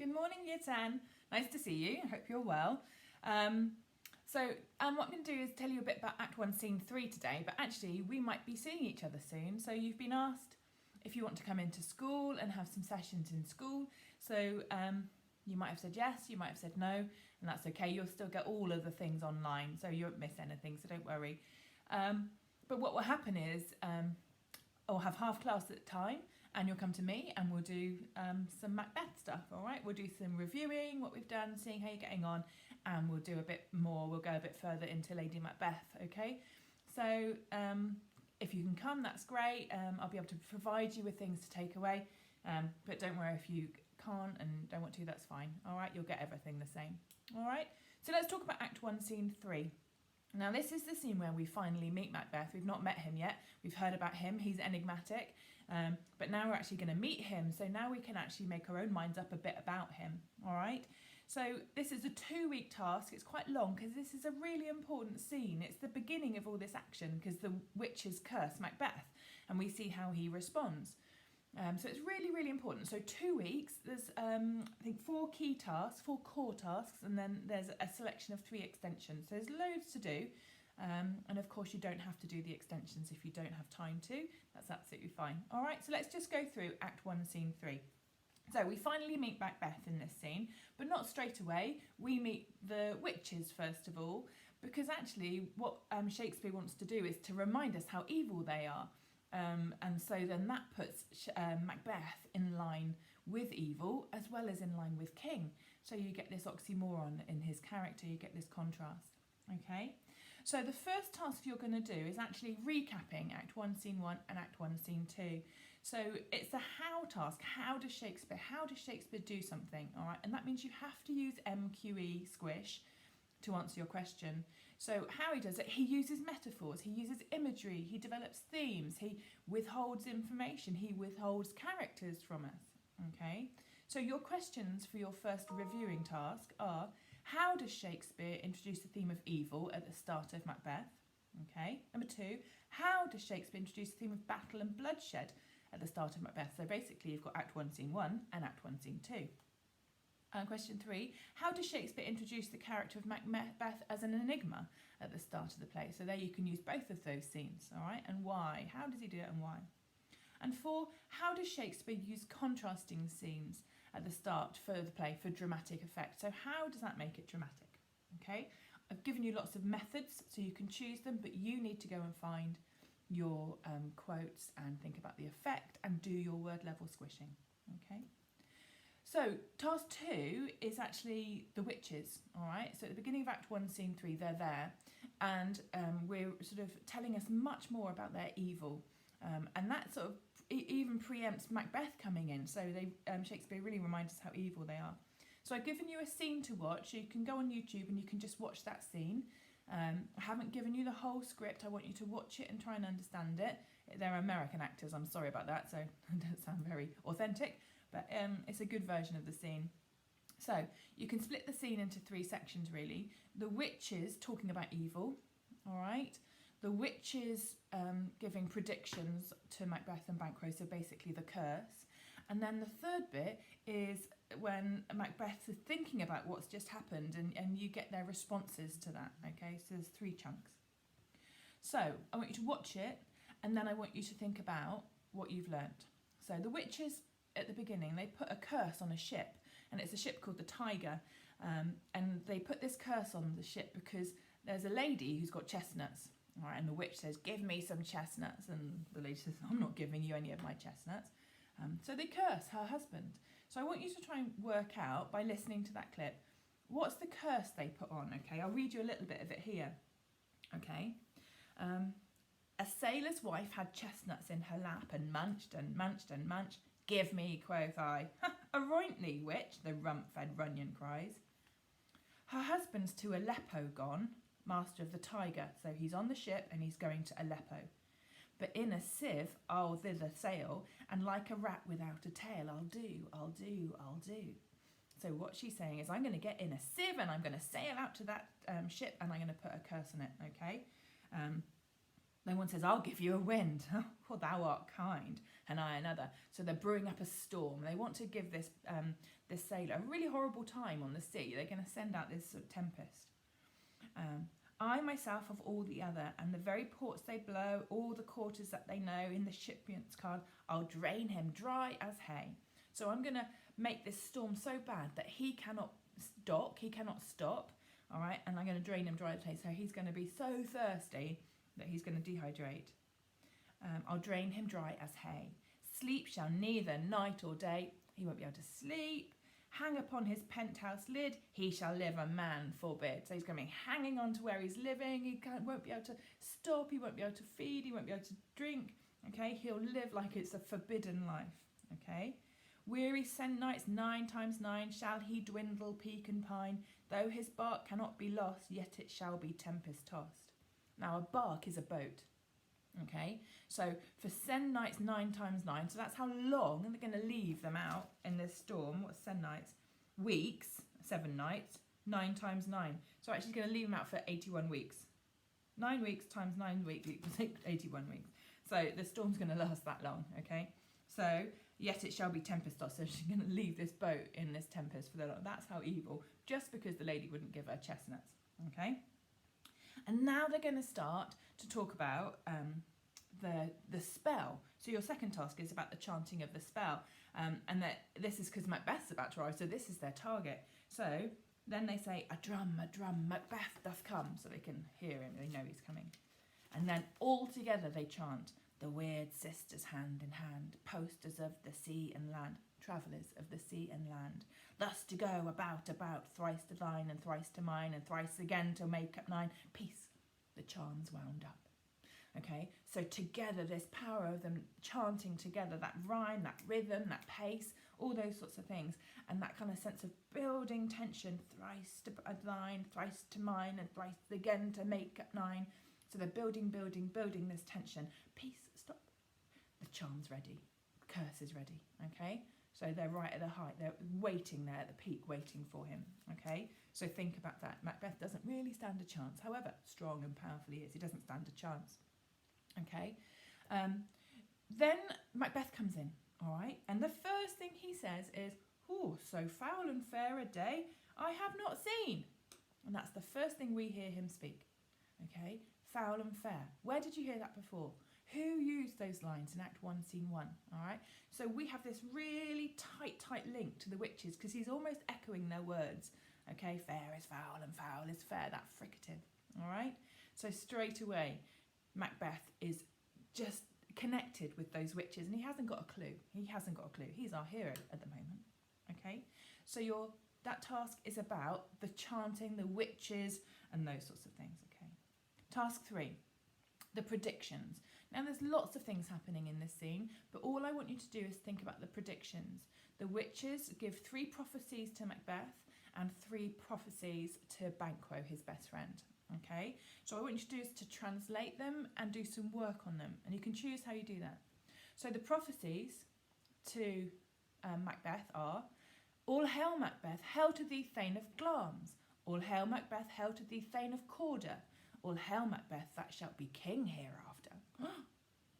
Good morning, Year 10. Nice to see you. I hope you're well. What I'm going to do is tell you a bit about Act 1, Scene 3 today, but actually we might be seeing each other soon. So you've been asked if you want to come into school and have some sessions in school. So you might have said yes, you might have said no, and that's okay. You'll still get all of the things online, so you won't miss anything, so don't worry. But what will happen is I'll have half class at a time, and you'll come to me and we'll do some Macbeth stuff, all right? We'll do some reviewing, what we've done, seeing how you're getting on, and we'll do a bit more, we'll go a bit further into Lady Macbeth, okay? So if you can come, that's great. I'll be able to provide you with things to take away, but don't worry if you can't and don't want to, that's fine, all right? You'll get everything the same, all right? So let's talk about Act 1, Scene 3. Now this is the scene where we finally meet Macbeth. We've not met him yet, we've heard about him, he's enigmatic, but now we're actually going to meet him, so now we can actually make our own minds up a bit about him, all right? So this is a 2-week task. It's quite long because this is a really important scene. It's the beginning of all this action because the witches curse Macbeth and we see how he responds. So it's really, really important. So 2 weeks, there's I think 4 key tasks, 4 core tasks, and then there's a selection of 3 extensions. So there's loads to do. And of course you don't have to do the extensions if you don't have time to. That's absolutely fine. All right, so let's just go through Act 1, Scene 3. So we finally meet Macbeth in this scene, but not straight away. We meet the witches first of all, because actually what Shakespeare wants to do is to remind us how evil they are. And so then that puts Macbeth in line with evil as well as in line with king. So you get this oxymoron in his character, you get this contrast. Okay, so the first task you're going to do is actually recapping Act 1, Scene 1 and Act 1, Scene 2. So it's a how task. How does Shakespeare do something? All right, and that means you have to use MQE-squish to answer your question. So how he does it, he uses metaphors, he uses imagery, he develops themes, he withholds information, he withholds characters from us, okay? So your questions for your first reviewing task are, how does Shakespeare introduce the theme of evil at the start of Macbeth? Okay. Number 2, how does Shakespeare introduce the theme of battle and bloodshed at the start of Macbeth? So basically you've got Act 1, Scene 1 and Act 1, Scene 2. Question 3, how does Shakespeare introduce the character of Macbeth as an enigma at the start of the play? So there you can use both of those scenes, all right? And why? How does he do it and why? And 4, how does Shakespeare use contrasting scenes at the start for the play for dramatic effect? So how does that make it dramatic? Okay, I've given you lots of methods so you can choose them, but you need to go and find your quotes and think about the effect and do your word level squishing, okay? So task 2 is actually the witches, all right? So at the beginning of Act 1, Scene 3, they're there, and we're sort of telling us much more about their evil, and that sort of even preempts Macbeth coming in. So Shakespeare really reminds us how evil they are. So I've given you a scene to watch. You can go on YouTube and you can just watch that scene. I haven't given you the whole script. I want you to watch it and try and understand it. They're American actors, I'm sorry about that, so it doesn't sound very authentic. But it's a good version of the scene. So you can split the scene into 3 sections really. The witches talking about evil, all right? The witches giving predictions to Macbeth and Banquo, so basically the curse. And then the third bit is when Macbeth is thinking about what's just happened and you get their responses to that, okay? So there's 3 chunks. So I want you to watch it and then I want you to think about what you've learnt. So the witches, at the beginning, they put a curse on a ship, and it's a ship called the Tiger, and they put this curse on the ship because there's a lady who's got chestnuts, all right, and the witch says, give me some chestnuts, and the lady says, I'm not giving you any of my chestnuts. So they curse her husband. So I want you to try and work out, by listening to that clip, what's the curse they put on, okay? I'll read you a little bit of it here, okay? A sailor's wife had chestnuts in her lap and munched and munched and munched. Give me, quoth I. Arointly, witch, the rump-fed Runyon cries. Her husband's to Aleppo gone, master of the Tiger, so he's on the ship and he's going to Aleppo. But in a sieve I'll thither sail, and like a rat without a tail, I'll do, I'll do, I'll do. So what she's saying is, I'm going to get in a sieve and I'm going to sail out to that ship and I'm going to put a curse on it, okay? Then one says, I'll give you a wind. For thou art kind. And I another. So they're brewing up a storm. They want to give this this sailor a really horrible time on the sea. They're going to send out this sort of tempest. I myself of all the other, and the very ports they blow, all the quarters that they know, in the shipyard's card, I'll drain him dry as hay. So I'm going to make this storm so bad that he cannot dock, he cannot stop, all right? And I'm going to drain him dry as hay, so he's going to be so thirsty that he's going to dehydrate. I'll drain him dry as hay. Sleep shall neither night or day. He won't be able to sleep. Hang upon his penthouse lid, he shall live, a man forbid. So he's going to be hanging on to where he's living. He won't be able to stop. He won't be able to feed. He won't be able to drink. Okay, he'll live like it's a forbidden life. Okay, weary send nights 9 times 9 shall he dwindle, peak and pine. Though his bark cannot be lost, yet it shall be tempest tossed. Now a bark is a boat. Okay, so for send nights 9 times 9, so that's how long they're going to leave them out in this storm. What's send nights? Weeks, 7 nights, 9 times 9. So actually going to leave them out for 81 weeks. 9 weeks times 9 weeks equals 81 weeks. So the storm's going to last that long, okay? So, yet it shall be tempest tossed. So she's going to leave this boat in this tempest for the long. That's how evil, just because the lady wouldn't give her chestnuts, okay? And now they're going to start to talk about the spell. So your second task is about the chanting of the spell. And that this is because Macbeth's about to arrive, so this is their target. So then they say, a drum, Macbeth doth come. So they can hear him, they know he's coming. And then all together they chant, the weird sisters hand in hand, posters of the sea and land, travellers of the sea and land. Thus to go about, thrice to thine and thrice to mine, and thrice again to make up 9. Peace, the charms wound up. Okay, so together, this power of them chanting together, that rhyme, that rhythm, that pace, all those sorts of things, and that kind of sense of building tension, thrice to thine, thrice to mine, and thrice again to make up 9. So they're building this tension. Peace, stop. The charm's ready. The curse is ready. Okay? So they're right at the height. They're waiting there at the peak, waiting for him. Okay? So think about that. Macbeth doesn't really stand a chance. However strong and powerful he is, he doesn't stand a chance. Okay? Then Macbeth comes in. All right? And the first thing he says is, oh, so foul and fair a day I have not seen. And that's the first thing we hear him speak. Okay? Foul and fair. Where did you hear that before? Who used those lines in Act 1, Scene 1? All right. So we have this really tight link to the witches because he's almost echoing their words. Okay, fair is foul and foul is fair. That fricative. All right. So straight away, Macbeth is just connected with those witches, and he hasn't got a clue. He's our hero at the moment. Okay. So that task is about the chanting, the witches, and those sorts of things. Okay. Task 3, the predictions. Now there's lots of things happening in this scene, but all I want you to do is think about the predictions. The witches give 3 prophecies to Macbeth and 3 prophecies to Banquo, his best friend. Okay, so what I want you to do is to translate them and do some work on them, and you can choose how you do that. So the prophecies to Macbeth are, all hail Macbeth, hail to thee Thane of Glamis. All hail Macbeth, hail to thee Thane of Cawdor. All hail Macbeth, that shalt be king hereafter.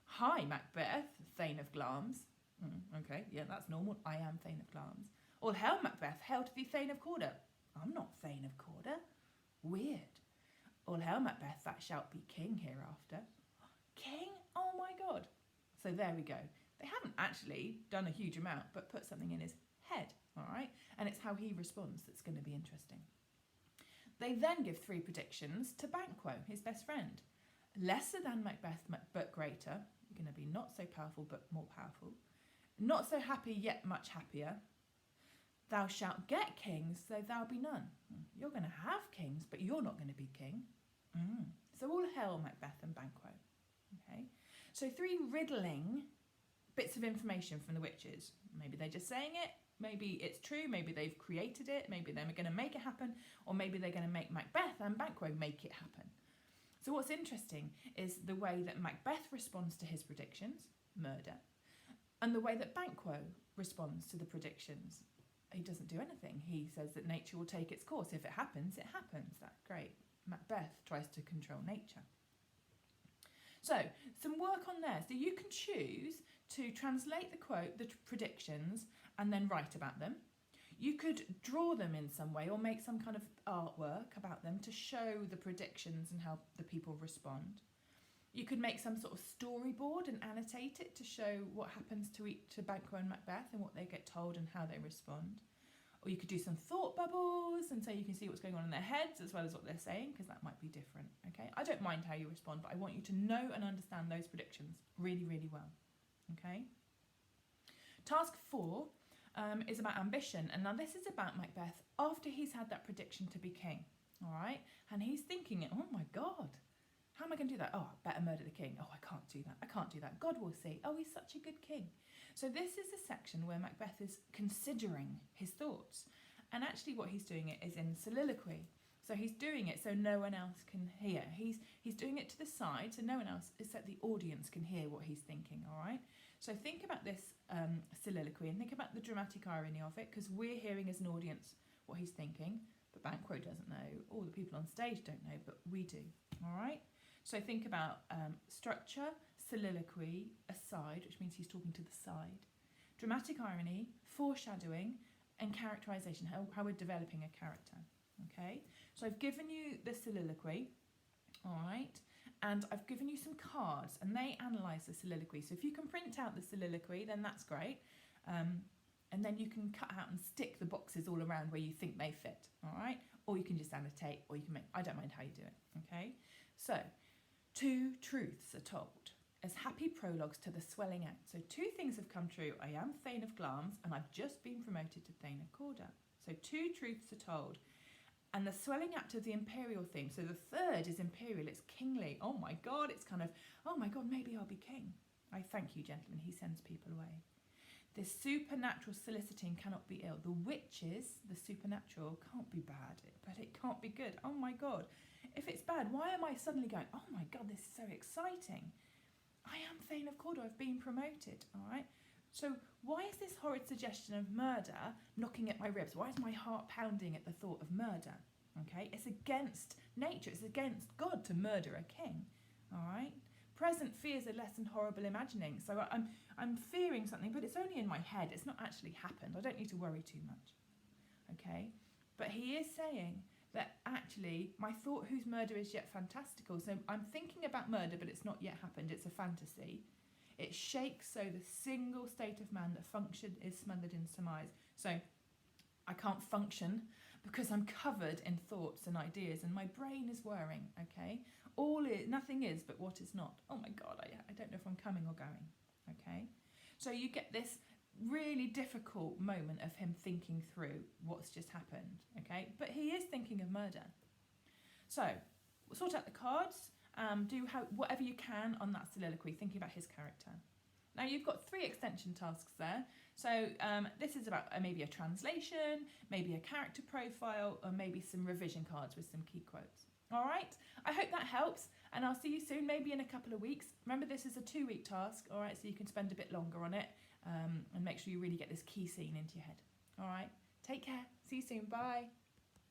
Hi Macbeth, Thane of Glamis. Okay, yeah, that's normal. I am Thane of Glamis. All hail Macbeth, hail to thee Thane of Cawdor. I'm not Thane of Cawdor. Weird. All hail Macbeth, that shalt be king hereafter. King? Oh my God. So there we go. They haven't actually done a huge amount, but put something in his head, all right? And it's how he responds that's going to be interesting. They then give 3 predictions to Banquo, his best friend. Lesser than Macbeth, but greater. You're going to be not so powerful, but more powerful. Not so happy, yet much happier. Thou shalt get kings, though thou be none. You're going to have kings, but you're not going to be king. So all hail Macbeth and Banquo. Okay. So 3 riddling bits of information from the witches. Maybe they're just saying it. Maybe it's true. Maybe they've created it. Maybe they're going to make it happen. Or maybe they're going to make Macbeth and Banquo make it happen. So what's interesting is the way that Macbeth responds to his predictions, murder, and the way that Banquo responds to the predictions. He doesn't do anything. He says that nature will take its course. If it happens, it happens. That's great. Macbeth tries to control nature. So some work on there. So you can choose to translate the quote, the predictions, and then write about them. You could draw them in some way or make some kind of artwork about them to show the predictions and how the people respond. You could make some sort of storyboard and annotate it to show what happens to Banquo and Macbeth and what they get told and how they respond. Or you could do some thought bubbles and so you can see what's going on in their heads as well as what they're saying, because that might be different, okay? I don't mind how you respond, but I want you to know and understand those predictions really, really well, okay? Task 4 is about ambition, and now this is about Macbeth after he's had that prediction to be king, all right? And he's thinking, oh my God, how am I going to do that? Oh, I better murder the king. Oh, I can't do that. I can't do that. God will see. Oh, he's such a good king. So this is a section where Macbeth is considering his thoughts. And actually what he's doing it is in soliloquy. So he's doing it so no one else can hear. He's doing it to the side so no one else, except the audience, can hear what he's thinking, all right? So think about this soliloquy and think about the dramatic irony of it, because we're hearing as an audience what he's thinking, but Banquo doesn't know, all the people on stage don't know, but we do, all right? So think about structure, soliloquy, aside, which means he's talking to the side, dramatic irony, foreshadowing, and characterisation, how we're developing a character, okay? So I've given you the soliloquy, all right, and I've given you some cards, and they analyse the soliloquy. So if you can print out the soliloquy, then that's great, and then you can cut out and stick the boxes all around where you think they fit, all right? Or you can just annotate, or you can make, I don't mind how you do it, okay? So, 2 truths are told as happy prologues to the swelling act. So 2 things have come true. I am Thane of Glamis and I've just been promoted to Thane of Cawdor. So 2 truths are told. And the swelling act of the imperial theme. So the 3rd is imperial, it's kingly. Oh my God, it's kind of, oh my God, maybe I'll be king. I thank you, gentlemen. He sends people away. The supernatural soliciting cannot be ill. The witches, the supernatural, can't be bad, but it can't be good. Oh my God. If it's bad, why am I suddenly going, oh my God, this is so exciting? I am Thane of Cawdor, I've been promoted, all right? So why is this horrid suggestion of murder knocking at my ribs? Why is my heart pounding at the thought of murder? Okay, it's against nature, it's against God to murder a king, all right? Present fears are less than horrible imagining. So I'm fearing something, but it's only in my head. It's not actually happened. I don't need to worry too much, okay? But he is saying that actually my thought whose murder is yet fantastical. So I'm thinking about murder, but it's not yet happened. It's a fantasy. It shakes so the single state of man that function is smothered in surmise. So I can't function because I'm covered in thoughts and ideas and my brain is whirring, okay? Nothing is but what is not. Oh my God, I don't know if I'm coming or going, okay? So you get this really difficult moment of him thinking through what's just happened, okay? But he is thinking of murder. So sort out the cards, do whatever you can on that soliloquy, thinking about his character. Now you've got 3 extension tasks there. So this is about maybe a translation, maybe a character profile, or maybe some revision cards with some key quotes. All right, I hope that helps, and I'll see you soon, maybe in a couple of weeks. Remember, this is a 2-week task, all right, so you can spend a bit longer on it, and make sure you really get this key scene into your head. All right, take care, see you soon, bye.